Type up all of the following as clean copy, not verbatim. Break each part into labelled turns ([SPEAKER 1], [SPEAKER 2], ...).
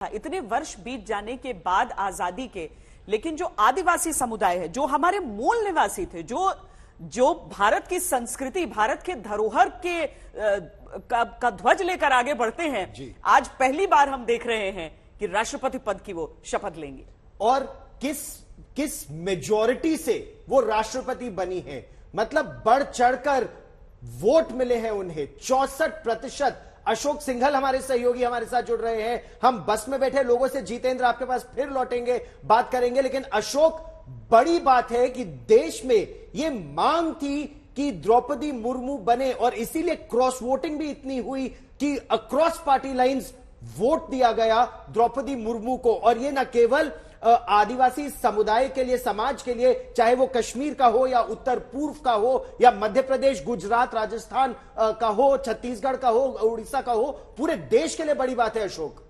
[SPEAKER 1] इतने वर्ष बीत जाने के बाद आजादी के, लेकिन जो आदिवासी समुदाय है, जो हमारे मूल निवासी थे, जो भारत की संस्कृति, भारत के धरोहर के का ध्वज लेकर आगे बढ़ते हैं, आज पहली बार हम देख रहे हैं कि राष्ट्रपति पद की वो शपथ लेंगे।
[SPEAKER 2] और किस मेजॉरिटी से वो राष्ट्रपति बनी है, मतलब बढ़ चढ़कर वोट मिले हैं उन्हें 64%। अशोक सिंघल हमारे सहयोगी हमारे साथ जुड़ रहे हैं। हम बस में बैठे लोगों से, जितेंद्र आपके पास फिर लौटेंगे, बात करेंगे, लेकिन अशोक, बड़ी बात है कि देश में यह मांग थी कि द्रौपदी मुर्मू बने और इसीलिए क्रॉस वोटिंग भी इतनी हुई कि अक्रॉस पार्टी लाइंस वोट दिया गया द्रौपदी मुर्मू को। और यह न केवल आदिवासी समुदाय के लिए, समाज के लिए, चाहे वो कश्मीर का हो या उत्तर पूर्व का हो या मध्य प्रदेश, गुजरात, राजस्थान का हो, छत्तीसगढ़ का हो, उड़ीसा का हो, पूरे देश के लिए बड़ी बात है। अशोक,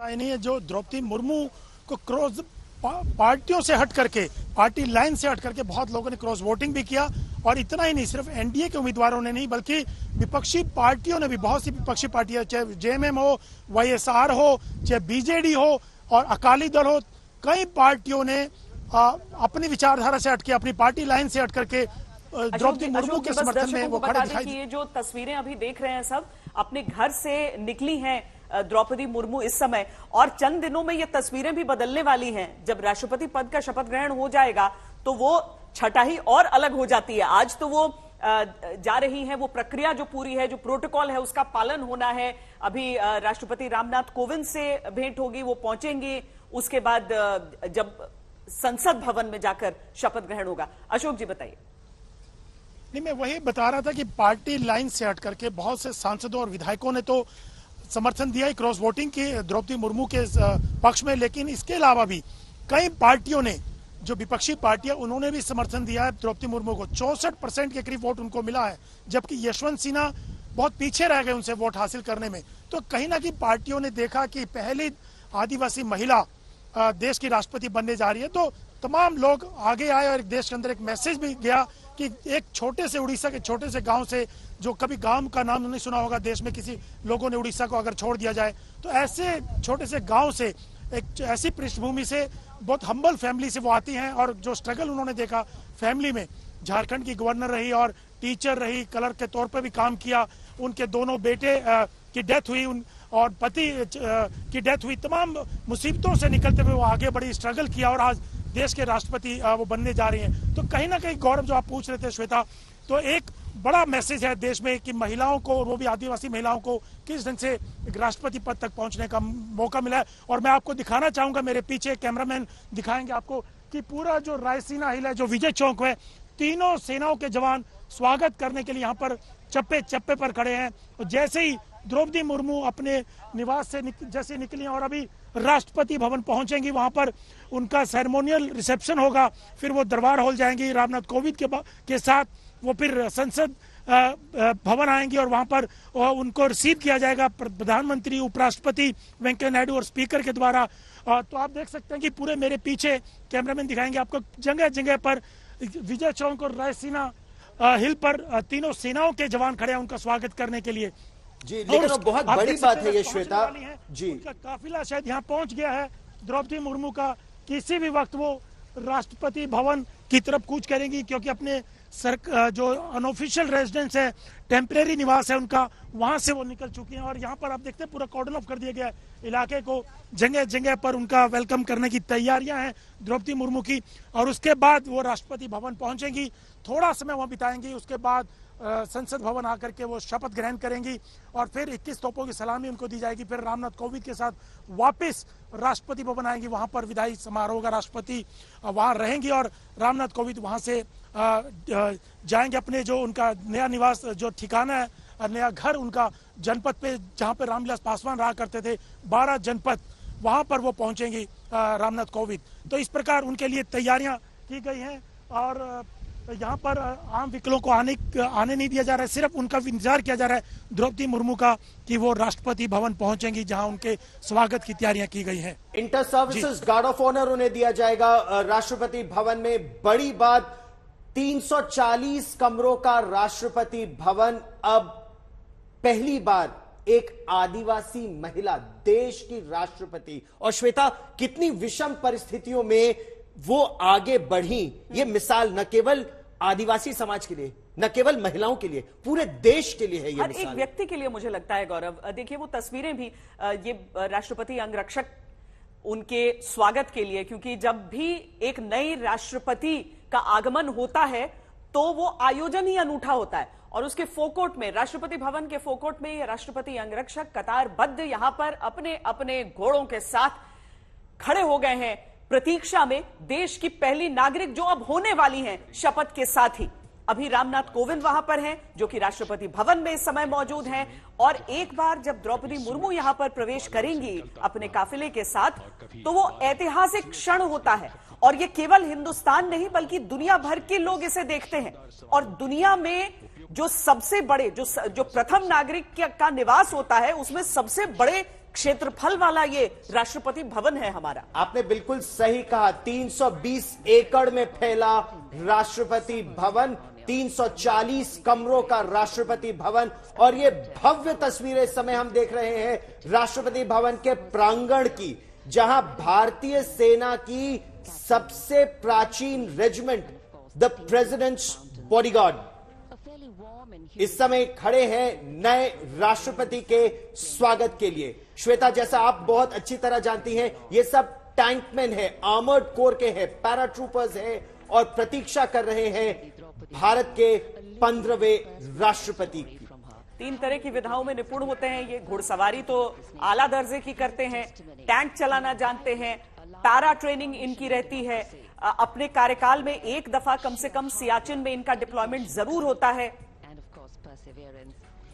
[SPEAKER 3] नहीं है जो द्रौपदी मुर्मू को क्रॉस पार्टियों से हट करके, पार्टी लाइन से हट करके बहुत लोगों ने क्रॉस वोटिंग भी किया। और इतना ही नहीं, सिर्फ एनडीए के उम्मीदवारों ने नहीं बल्कि विपक्षी पार्टियों ने भी, बहुत सी विपक्षी पार्टियां, चाहे जेएमएम हो, वाईएसआर हो, चाहे बीजेडी हो और अकाली दल हो, कई पार्टियों ने अपनी विचारधारा से हट के, अपनी पार्टी लाइन से हट करके द्रौपदी मुर्मू के समर्थन में वो खड़े दिखाई दिए।
[SPEAKER 1] ये जो तस्वीरें अभी देख रहे हैं, सब अपने घर से निकली हैं द्रौपदी मुर्मू इस समय, और चंद दिनों में ये तस्वीरें भी बदलने वाली हैं। जब राष्ट्रपति पद का शपथ ग्रहण हो जाएगा तो वो छटा ही और अलग हो जाती है। आज तो वो जा रही है, वो प्रक्रिया जो पूरी है, जो प्रोटोकॉल है, उसका पालन होना है। अभी राष्ट्रपति रामनाथ कोविंद से भेंट होगी, वो पहुंचेंगे, उसके बाद जब संसद भवन में जाकर शपथ ग्रहण होगा। अशोक जी बताइए।
[SPEAKER 3] नहीं, मैं वही बता रहा था कि पार्टी लाइन से हट करके बहुत से सांसदों और विधायकों ने तो समर्थन दिया है क्रॉस वोटिंग की द्रौपदी मुर्मू के पक्ष में, लेकिन इसके अलावा भी कई पार्टियों ने, जो विपक्षी पार्टियां, उन्होंने भी समर्थन दिया है द्रौपदी मुर्मू को। 64% के करीब वोट उनको मिला है, जबकि यशवंत सिन्हा बहुत पीछे रह गए उनसे वोट हासिल करने में। तो कहीं ना कहीं पार्टियों ने देखा कि पहली आदिवासी महिला देश की राष्ट्रपति बनने जा रही है, तो तमाम लोग आगे आए और देश के अंदर एक मैसेज भी गया कि एक छोटे से, उड़ीसा के छोटे से गांव से, जो कभी गांव का नाम नहीं सुना होगा देश में किसी लोगों ने, उड़ीसा को अगर छोड़ दिया जाए, तो ऐसे छोटे से गांव से, एक ऐसी पृष्ठभूमि से, बहुत हम्बल फैमिली से वो आती हैं। और जो स्ट्रगल उन्होंने देखा फैमिली में, झारखंड की गवर्नर रही और टीचर रही, कलर के तौर पर भी काम किया, उनके दोनों बेटे की डेथ हुई और पति की डेथ हुई, तमाम मुसीबतों से निकलते हुए वो आगे बड़ी स्ट्रगल किया और आज देश के राष्ट्रपति वो बनने जा रही हैं। तो कहीं ना कहीं गौरव, जो आप पूछ रहे थे श्वेता, तो एक बड़ा मैसेज है देश में कि महिलाओं को, वो भी आदिवासी महिलाओं को, किस ढंग से राष्ट्रपति पद तक पहुंचने का मौका मिला है। और मैं आपको दिखाना चाहूंगा, मेरे पीछे कैमरामैन दिखाएंगे आपको कि पूरा जो रायसीना हिल है, जो विजय चौक है, तीनों सेनाओं के जवान स्वागत करने के लिए यहाँ पर चप्पे चप्पे पर खड़े हैं। और जैसे ही द्रौपदी मुर्मू अपने निवास से जैसे निकली और अभी राष्ट्रपति भवन पहुंचेंगी, वहां पर उनका सेरेमोनियल रिसेप्शन होगा, फिर वो दरबार हॉल जाएंगी रामनाथ कोविंद के साथ, वो फिर संसद भवन आएंगी और वहां पर उनको रिसीव किया जाएगा प्रधानमंत्री, उपराष्ट्रपति वेंकैया नायडू और स्पीकर के द्वारा। तो आप देख सकते हैं कि पूरे मेरे पीछे कैमरामैन दिखाएंगे आपको, जगह जगह पर विजय चौक और रायसीना हिल पर तीनों सेनाओं के जवान खड़े हैं उनका स्वागत करने के लिए।
[SPEAKER 2] जी, लेकिन बहुत बड़ी बात है ये श्वेता जी,
[SPEAKER 3] उनका काफिला शायद यहाँ पहुंच गया है। द्रौपदी मुर्मू का किसी भी वक्त वो राष्ट्रपति भवन की तरफ कूच करेंगी, क्योंकि अपने जो अनऑफिशियल रेजिडेंस है, टेम्परेरी निवास है उनका, वहां से वो निकल चुकी हैं। और यहाँ पर आप देखते हैं पूरा कॉर्डन ऑफ कर दिया गया है इलाके को, जगह जगह पर उनका वेलकम करने की तैयारियां हैं द्रौपदी मुर्मू की। और उसके बाद वो राष्ट्रपति भवन पहुंचेंगी, थोड़ा समय वहां बिताएंगी, उसके बाद संसद भवन आकर के वो शपथ ग्रहण करेंगी और फिर 21 तोपों की सलामी उनको दी जाएगी। फिर रामनाथ कोविंद के साथ वापस राष्ट्रपति भवन आएंगी, वहां पर विदाई समारोह होगा, राष्ट्रपति वहां रहेंगी और रामनाथ कोविंद वहां से जाएंगे अपने जो उनका नया निवास, जो ठिकाना है, नया घर उनका जनपद पे, जहां पे रामविलास पासवान रहा करते थे, 12 जनपद, वहां पर वो पहुंचेंगी रामनाथ कोविंद। तो इस प्रकार उनके लिए तैयारियां की गई हैं और यहाँ पर आम व्हीकलों को आने नहीं दिया जा रहा है, सिर्फ उनका इंतजार किया जा रहा है द्रौपदी मुर्मू का कि वो राष्ट्रपति भवन पहुंचेंगी, जहां उनके स्वागत की तैयारियां की गई हैं।
[SPEAKER 2] Inter services guard of honour उन्हें दिया जाएगा राष्ट्रपति भवन में। बड़ी बात, 340 कमरों का राष्ट्रपति भवन अब पहली बार एक आदिवासी महिला देश की राष्ट्रपति। और श्वेता, कितनी विषम परिस्थितियों में वो आगे बढ़ी, ये मिसाल न केवल आदिवासी समाज के लिए, न केवल महिलाओं के लिए, पूरे देश के लिए है ये
[SPEAKER 1] हर
[SPEAKER 2] मिसाल।
[SPEAKER 1] एक व्यक्ति के लिए मुझे लगता है गौरव। देखिए वो तस्वीरें भी ये राष्ट्रपति अंगरक्षक उनके स्वागत के लिए, क्योंकि जब भी एक नई राष्ट्रपति का आगमन होता है तो वो आयोजन ही अनूठा होता है। और उसके फोकोट में, राष्ट्रपति भवन के फोकोट में, ये राष्ट्रपति अंगरक्षक कतारबद्ध यहां पर अपने अपने घोड़ों के साथ खड़े हो गए हैं प्रतीक्षा में। देश की पहली नागरिक जो अब होने वाली हैं शपथ के साथ ही। अभी रामनाथ कोविंद वहां पर हैं, जो कि राष्ट्रपति भवन में इस समय मौजूद हैं। और एक बार जब द्रौपदी मुर्मू यहां पर प्रवेश करेंगी अपने काफिले के साथ, तो वो ऐतिहासिक क्षण होता है। और ये केवल हिंदुस्तान नहीं बल्कि दुनिया भर के लोग इसे देखते हैं। और दुनिया में जो सबसे बड़े, जो प्रथम नागरिक का निवास होता है, उसमें सबसे बड़े क्षेत्रफल वाला ये राष्ट्रपति भवन है हमारा।
[SPEAKER 2] आपने बिल्कुल सही कहा, 320 एकड़ में फैला राष्ट्रपति भवन, 340 कमरों का राष्ट्रपति भवन। और ये भव्य तस्वीरें इस समय हम देख रहे हैं राष्ट्रपति भवन के प्रांगण की, जहां भारतीय सेना की सबसे प्राचीन रेजिमेंट द प्रेसिडेंट्स बॉडीगार्ड इस समय खड़े हैं नए राष्ट्रपति के स्वागत के लिए। श्वेता, जैसा आप बहुत अच्छी तरह जानती हैं, ये सब टैंकमैन है, आर्मर्ड कोर के हैं, पैराट्रूपर्स हैं और प्रतीक्षा कर रहे हैं भारत के 15वें राष्ट्रपति की।
[SPEAKER 1] 3 तरह की विधाओं में निपुण होते हैं ये। घुड़सवारी तो आला दर्जे की करते हैं, टैंक चलाना जानते हैं, पैरा ट्रेनिंग इनकी रहती है। अपने कार्यकाल में एक दफा कम से कम सियाचिन में इनका डिप्लॉयमेंट जरूर होता है।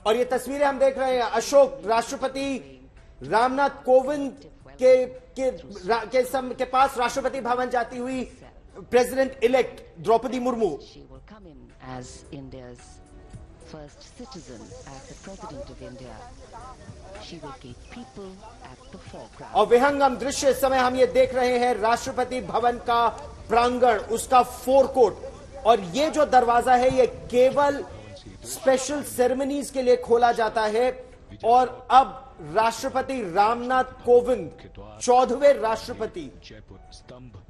[SPEAKER 2] और ये तस्वीरें हम देख रहे हैं अशोक, राष्ट्रपति रामनाथ कोविंद के पास राष्ट्रपति भवन जाती हुई president elect Draupadi Murmu.
[SPEAKER 4] First citizen as the President of India. She will keep people at the foreground.
[SPEAKER 2] और विहंगम दृश्य इस समय हम ये देख रहे हैं राष्ट्रपति भवन का प्रांगण, उसका फोरकोट। और ये जो दरवाजा है ये केवल स्पेशल सेरेमनीज के लिए खोला जाता है। और अब राष्ट्रपति रामनाथ कोविंद 14वें राष्ट्रपति,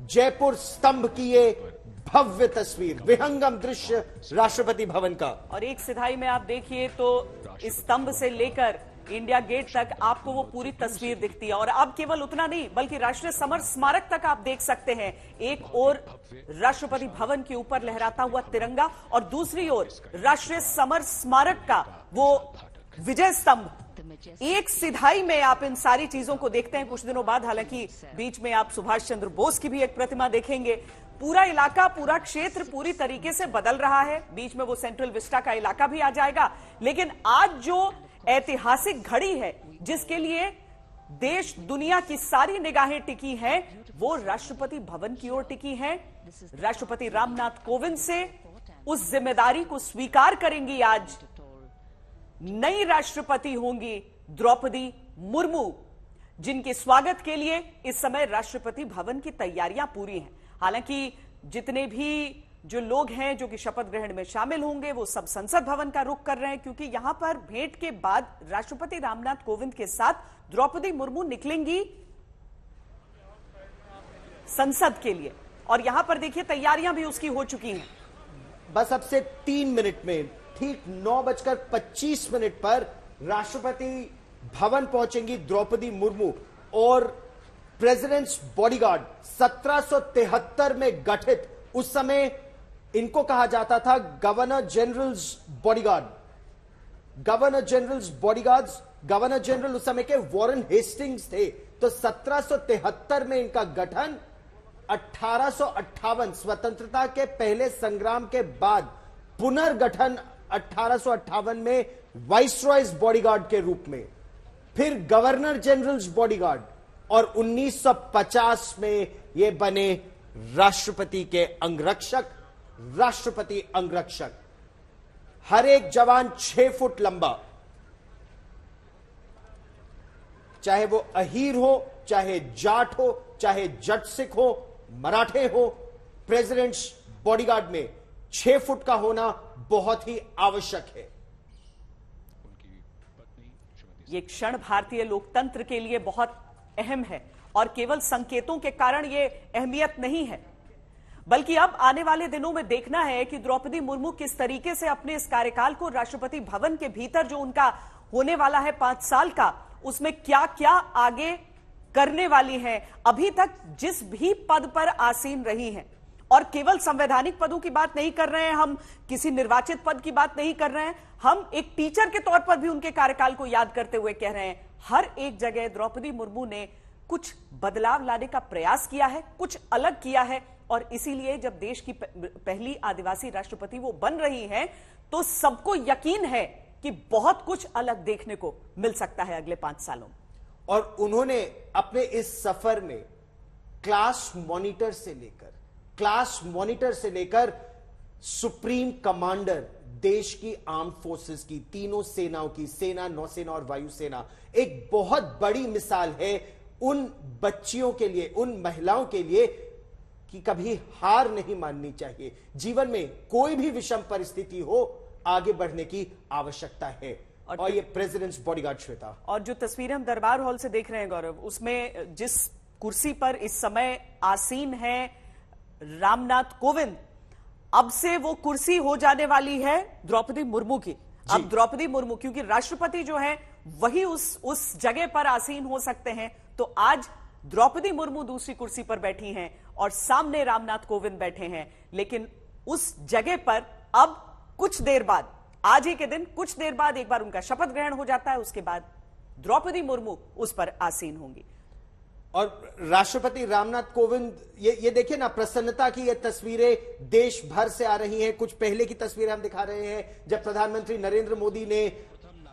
[SPEAKER 2] जयपुर स्तंभ की ये भव्य तस्वीर, विहंगम दृश्य राष्ट्रपति भवन का।
[SPEAKER 1] और एक सिधाई में आप देखिए तो इस स्तंभ से लेकर इंडिया गेट तक आपको वो पूरी तस्वीर दिखती है। और अब केवल उतना नहीं बल्कि राष्ट्रीय समर स्मारक तक आप देख सकते हैं। एक ओर राष्ट्रपति भवन के ऊपर लहराता हुआ तिरंगा और दूसरी ओर राष्ट्रीय समर स्मारक का वो विजय स्तंभ। एक सिधाई में आप इन सारी चीजों को देखते हैं। कुछ दिनों बाद हालांकि बीच में आप सुभाष चंद्र बोस की भी एक प्रतिमा देखेंगे। पूरा इलाका, पूरा क्षेत्र पूरी तरीके से बदल रहा है। बीच में वो सेंट्रल विस्टा का इलाका भी आ जाएगा। लेकिन आज जो ऐतिहासिक घड़ी है जिसके लिए देश दुनिया की सारी निगाहें टिकी हैं, वो राष्ट्रपति भवन की ओर टिकी हैं। राष्ट्रपति रामनाथ कोविंद से उस जिम्मेदारी को स्वीकार करेंगी आज नई राष्ट्रपति होंगी द्रौपदी मुर्मू, जिनके स्वागत के लिए इस समय राष्ट्रपति भवन की तैयारियां पूरी हैं। हालांकि जितने भी जो लोग हैं जो कि शपथ ग्रहण में शामिल होंगे वो सब संसद भवन का रुख कर रहे हैं, क्योंकि यहां पर भेंट के बाद राष्ट्रपति रामनाथ कोविंद के साथ द्रौपदी मुर्मू निकलेंगी संसद के लिए। और यहां पर देखिए तैयारियां भी उसकी हो चुकी हैं।
[SPEAKER 2] बस अब से 3 मिनट में ठीक 9:25 पर राष्ट्रपति भवन पहुंचेंगी द्रौपदी मुर्मू। और प्रेसिडेंट्स बॉडीगार्ड 1773 में गठित, उस समय इनको कहा जाता था governor generals bodyguard. Governor generals bodyguards, governor general उस समय के वॉरेन हेस्टिंग्स थे। तो 1773 में इनका गठन, 1858 स्वतंत्रता के पहले संग्राम के बाद पुनर्गठन 1858 में वाइसरॉयज बॉडीगार्ड के रूप में, फिर गवर्नर जनरल्स बॉडीगार्ड, और 1950 में ये बने राष्ट्रपति के अंगरक्षक, राष्ट्रपति अंगरक्षक। हर एक जवान 6 फुट लंबा, चाहे वो अहीर हो, चाहे जाट हो, चाहे जट सिख हो, मराठे हो, प्रेसिडेंट्स बॉडीगार्ड में 6 फुट का होना बहुत ही आवश्यक है।
[SPEAKER 1] ये क्षण भारतीय लोकतंत्र के लिए बहुत अहम है और केवल संकेतों के कारण ये अहमियत नहीं है, बल्कि अब आने वाले दिनों में देखना है कि द्रौपदी मुर्मू किस तरीके से अपने इस कार्यकाल को राष्ट्रपति भवन के भीतर जो उनका होने वाला है 5 साल का, उसमें क्या क्या आगे करने वाली हैं। अभी तक जिस भी पद पर आसीन रही हैं, और केवल संवैधानिक पदों की बात नहीं कर रहे हैं हम, किसी निर्वाचित पद की बात नहीं कर रहे हैं हम, एक टीचर के तौर पर भी उनके कार्यकाल को याद करते हुए कह रहे हैं, हर एक जगह द्रौपदी मुर्मू ने कुछ बदलाव लाने का प्रयास किया है, कुछ अलग किया है। और इसीलिए जब देश की पहली आदिवासी राष्ट्रपति वो बन रही हैं, तो सबको यकीन है कि बहुत कुछ अलग देखने को मिल सकता है अगले 5 सालों में।
[SPEAKER 2] और उन्होंने अपने इस सफर में क्लास मॉनिटर से लेकर सुप्रीम कमांडर देश की आर्म फोर्सेस की, तीनों सेनाओं की, सेना, नौसेना और वायुसेना, एक बहुत बड़ी मिसाल है उन बच्चियों के लिए, उन महिलाओं के लिए कि कभी हार नहीं माननी चाहिए। जीवन में कोई भी विषम परिस्थिति हो, आगे बढ़ने की आवश्यकता है। और ये प्रेसिडेंट्स बॉडीगार्ड श्वेता, और
[SPEAKER 1] जो तस्वीरें हम दरबार हॉल से देख रहे हैं गौरव, उसमें जिस कुर्सी पर इस समय आसीन है रामनाथ कोविंद, अब से वो कुर्सी हो जाने वाली है द्रौपदी मुर्मू की। अब द्रौपदी मुर्मू, क्योंकि राष्ट्रपति जो है वही उस जगह पर आसीन हो सकते हैं, तो आज द्रौपदी मुर्मू दूसरी कुर्सी पर बैठी हैं और सामने रामनाथ कोविंद बैठे हैं। लेकिन उस जगह पर अब कुछ देर बाद, आज ही के दिन कुछ देर बाद एक बार उनका शपथ ग्रहण हो जाता है, उसके बाद द्रौपदी मुर्मू उस पर आसीन होंगी।
[SPEAKER 2] और राष्ट्रपति रामनाथ कोविंद, ये देखिए ना, प्रसन्नता की ये तस्वीरें देश भर से आ रही हैं। कुछ पहले की तस्वीरें हम दिखा रहे हैं जब प्रधानमंत्री नरेंद्र मोदी ने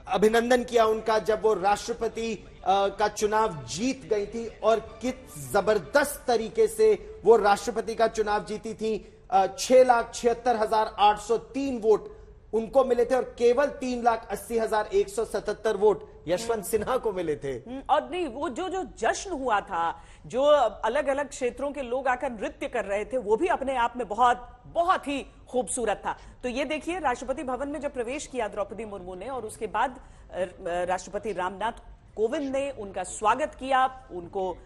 [SPEAKER 2] अभिनंदन किया उनका, जब वो राष्ट्रपति का चुनाव जीत गई थी, और किस जबरदस्त तरीके से वो राष्ट्रपति का चुनाव जीती थी। 6,76,803 वोट उनको मिले थे और केवल 3,80,177 वोट यशवंत सिन्हा को मिले थे।
[SPEAKER 1] और नहीं, वो जो जश्न हुआ था, जो अलग अलग क्षेत्रों के लोग आकर नृत्य कर रहे थे, वो भी अपने आप में बहुत बहुत ही खूबसूरत था। तो ये देखिए, राष्ट्रपति भवन में जब प्रवेश किया द्रौपदी मुर्मू ने, और उसके बाद राष्ट्रपति रामनाथ कोविंद ने उनका स्वागत किया, उनको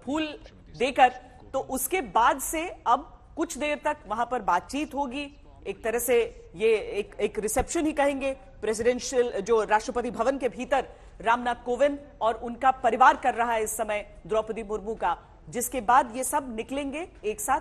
[SPEAKER 1] फूल देकर, तो उसके बाद से अब कुछ देर तक वहां पर बातचीत होगी। एक तरह से ये एक रिसेप्शन ही कहेंगे, प्रेसिडेंशियल, जो राष्ट्रपति भवन के भीतर रामनाथ कोविंद और उनका परिवार कर रहा है इस समय द्रौपदी मुर्मू का, जिसके बाद ये सब निकलेंगे एक साथ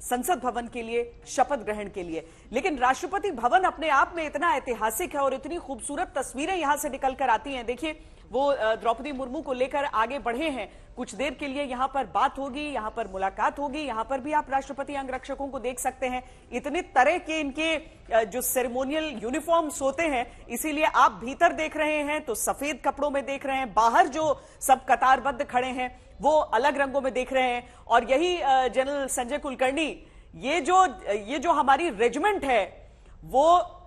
[SPEAKER 1] संसद भवन के लिए, शपथ ग्रहण के लिए। लेकिन राष्ट्रपति भवन अपने आप में इतना ऐतिहासिक है और इतनी खूबसूरत तस्वीरें यहां से निकल कर आती हैं। देखिए, वो द्रौपदी मुर्मू को लेकर आगे बढ़े हैं, कुछ देर के लिए यहां पर बात होगी, यहां पर मुलाकात होगी। यहां पर भी आप राष्ट्रपति अंगरक्षकों को देख सकते हैं, इतने तरह के इनके जो सेरेमोनियल यूनिफॉर्म्स होते हैं, इसीलिए आप भीतर देख रहे हैं तो सफेद कपड़ों में देख रहे हैं, बाहर जो सब कतारबद्ध खड़े हैं वो अलग रंगों में देख रहे हैं। और यही जनरल संजय कुलकर्णी, ये जो हमारी रेजिमेंट है, वो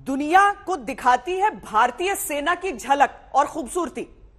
[SPEAKER 1] दुनिया को दिखाती है भारतीय सेना की झलक और खूबसूरती।